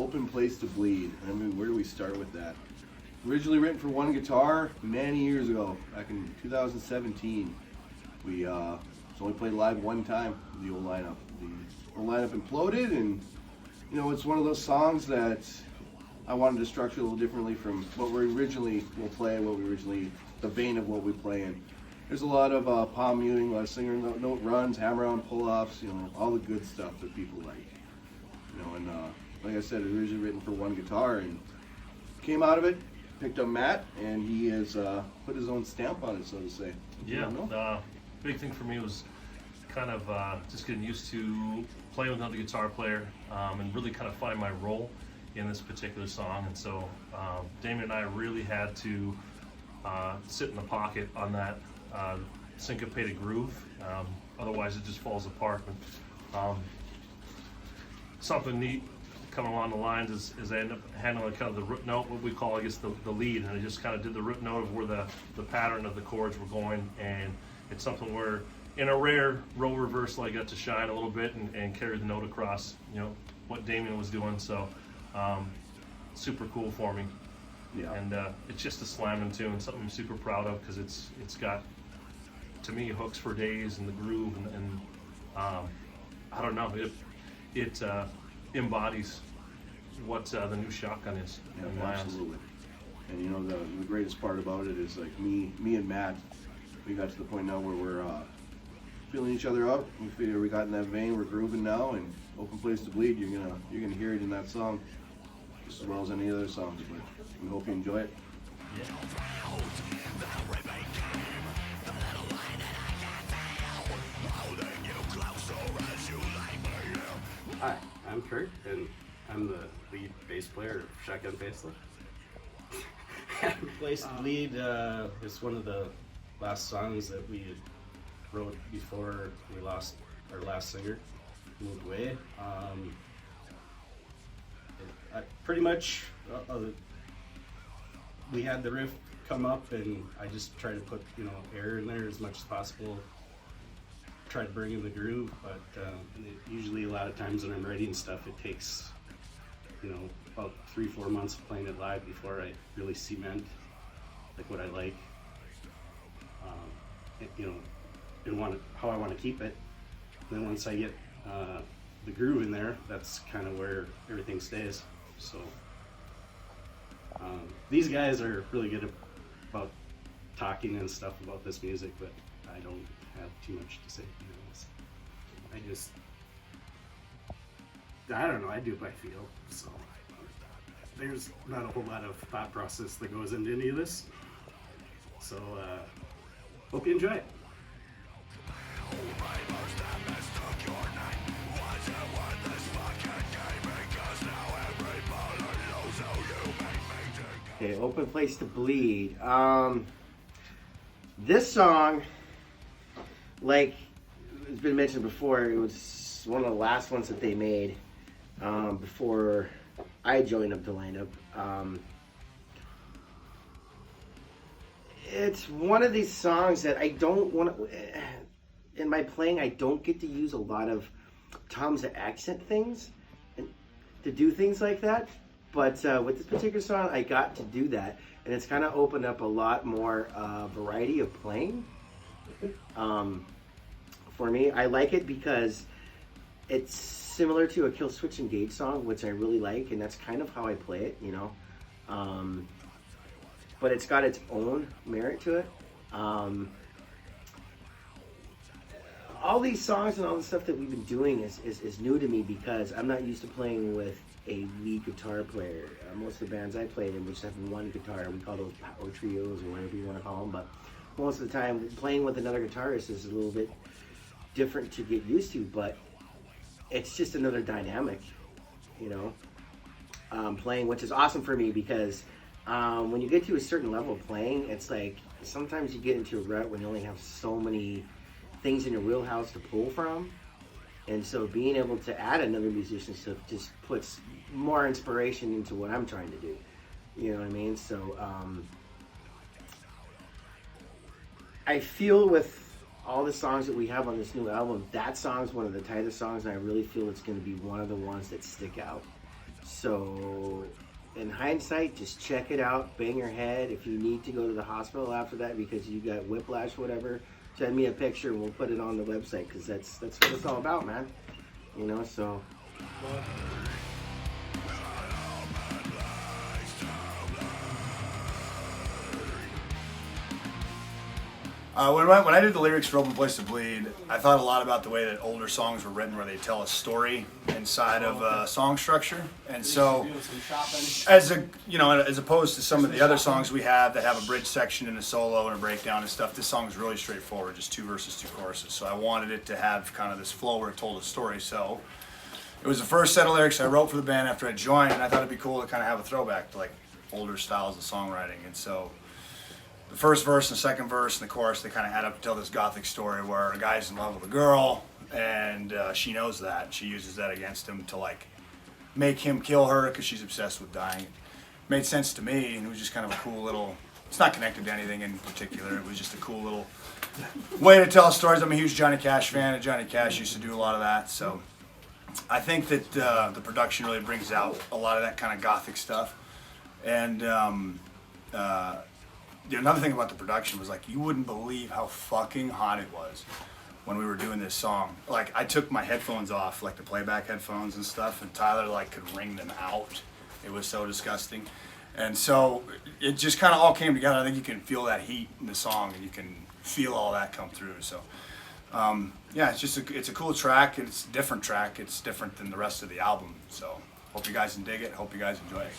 Open Place to Bleed. I mean, where do we start with that? Originally written for one guitar many years ago, back in 2017. We only played live one time, the old lineup. The old lineup imploded, and you know, it's one of those songs that I wanted to structure a little differently from what we originally will play, the vein of what we play in. There's a lot of palm muting, a lot of singer note runs, hammer-on pull-offs, you know, all the good stuff that people like. You know, and like I said, it was originally written for one guitar, and came out of it, picked up Matt, and he has put his own stamp on it, so to say. Yeah, big thing for me was kind of just getting used to playing with another guitar player and really kind of find my role in this particular song. And so Damian and I really had to sit in the pocket on that syncopated groove, otherwise it just falls apart. Something neat coming along the lines is I end up handling kind of the root note, what we call, I guess, the lead, and I just kind of did the root note of where the pattern of the chords were going, and it's something where in a rare role reversal I got to shine a little bit and carry the note across, you know, what Damian was doing. So super cool for me. Yeah. And it's just a slamming tune, something I'm super proud of, because it's got, to me, hooks for days and the groove, and I don't know, it embodies what the new Shotgun is. Yeah, absolutely. And you know, the greatest part about it is, like, me and Matt, we got to the point now where we're feeling each other out. We figure we got in that vein, we're grooving now, and Open Place to Bleed, you're gonna hear it in that song just as well as any other songs. But we hope you enjoy it. Yeah. Hi, I'm Curt, and I'm the lead bass player of Shotgun FACELIFT. Place to Bleed is one of the last songs that we wrote before we lost our last singer, moved away. Pretty much, we had the riff come up, and I just tried to put, you know, air in there as much as possible. Try to bring in the groove, but usually a lot of times when I'm writing stuff, it takes, you know, about 3-4 months of playing it live before I really cement like what I like, you know, and how I want to keep it. And then once I get the groove in there, that's kind of where everything stays. So these guys are really good about talking and stuff about this music, but I don't have too much to say. You know, I don't know, I do it by feel, so there's not a whole lot of thought process that goes into any of this. So hope you enjoy it. Okay, Open Place to Bleed. This song, like it's been mentioned before, it was one of the last ones that they made before I joined up the lineup. It's one of these songs that I don't want to, in my playing, I don't get to use a lot of toms to accent things and to do things like that. But with this particular song, I got to do that, and it's kind of opened up a lot more variety of playing. For me, I like it because it's similar to a Kill Switch Engage song, which I really like, and that's kind of how I play it, you know. But it's got its own merit to it. All these songs and all the stuff that we've been doing is new to me because I'm not used to playing with a lead guitar player. Most of the bands I played in, which have one guitar, we call those power trios or whatever you want to call them, but most of the time playing with another guitarist is a little bit different to get used to, but it's just another dynamic, you know, playing, which is awesome for me because when you get to a certain level of playing, it's like sometimes you get into a rut when you only have so many things in your wheelhouse to pull from, and so being able to add another musician stuff just puts more inspiration into what I'm trying to do, you know what I mean? So I feel with all the songs that we have on this new album, that song's one of the tightest songs, and I really feel it's going to be one of the ones that stick out. So, in hindsight, just check it out, bang your head. If you need to go to the hospital after that because you got whiplash or whatever, send me a picture and we'll put it on the website, because that's what it's all about, man. You know, so. When I did the lyrics for Open Place to Bleed, I thought a lot about the way that older songs were written, where they tell a story inside of a song structure. And so, as opposed to some of the other songs we have that have a bridge section and a solo and a breakdown and stuff, this song is really straightforward, just 2 verses, 2 choruses. So I wanted it to have kind of this flow where it told a story. So it was the first set of lyrics I wrote for the band after I joined, and I thought it'd be cool to kind of have a throwback to like older styles of songwriting. And so the first verse and the second verse and the chorus, they kind of add up to tell this gothic story where a guy's in love with a girl, and she knows that. She uses that against him to like make him kill her because she's obsessed with dying. It made sense to me, and it was just kind of a cool little, it's not connected to anything in particular, it was just a cool little way to tell stories. I'm a huge Johnny Cash fan, and Johnny Cash used to do a lot of that, so I think that the production really brings out a lot of that kind of gothic stuff. And another thing about the production was like, you wouldn't believe how fucking hot it was when we were doing this song. Like, I took my headphones off, like the playback headphones and stuff, and Tyler like could wring them out. It was so disgusting. And so it just kind of all came together. I think you can feel that heat in the song, and you can feel all that come through. So yeah, it's a cool track. It's a different track. It's different than the rest of the album. So hope you guys can dig it. Hope you guys enjoy it.